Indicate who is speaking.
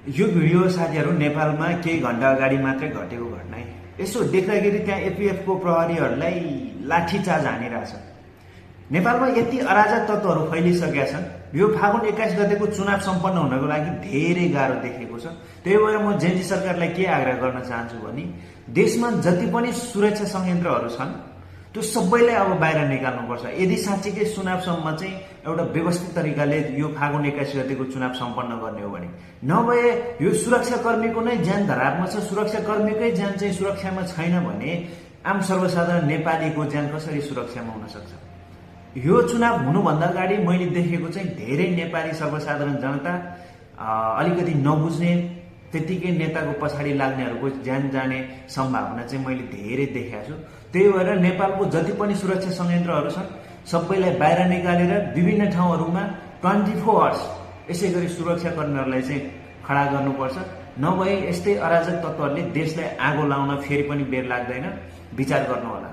Speaker 1: यो भिडियो साथीहरू नेपालमा केही घण्टा अगाडि मात्रै घटेको घटना है। यसो देख्दाखेरि त्यहाँ एपीएफको प्रहरीहरूलाई लाठीचार्ज हानिरहेछ। नेपालमा यति अराजक तत्त्वहरू फैलिसकेका छन्। यो फागुन 21 गतेको चुनाव सम्पन्न हुनको लागि धेरै गाह्रो देखिएको छ। त्यही भएर म जेएनजी सरकारलाई के आग्रह गर्न चाहन्छु भने देशमा जति पनि सुरक्षा संयन्त्रहरू छन् त्यो सबैलाई अब बाहिर निकाल्नुपर्छ। यदि साँच्चीकै चुनावसम्म चाहिँ एउटा व्यवस्थित तरिकाले यो फागुन 21 गतेको चुनाव सम्पन्न गर्ने हो भने, नभए यो सुरक्षाकर्मीको नै ज्यान धरापमा छ, सुरक्षाकर्मीकै ज्यान चाहिँ सुरक्षामा छैन भने आम सर्वसाधारण नेपालीको ज्यान कसरी सुरक्षामा हुन सक्छ? यो चुनाव हुनुभन्दा अगाडि मैले देखेको चाहिँ धेरै नेपाली सर्वसाधारण जनता अलिकति नबुझ्ने, त्यतिकै नेताको पछाडि लाग्नेहरूको ज्यान जाने सम्भावना चाहिँ मैले धेरै देखेको छु। त्यही भएर नेपालको जति पनि सुरक्षा संयन्त्रहरू छन् सबैलाई बाहिर निकालेर विभिन्न ठाउँहरूमा 24 आवर्स यसै गरी सुरक्षाकर्मीहरूलाई चाहिँ खडा गर्नुपर्छ। नभए यस्तै अराजक तत्त्वहरूले देशलाई आगो लाउन फेरि पनि बेर लाग्दैन। विचार गर्नुहोला।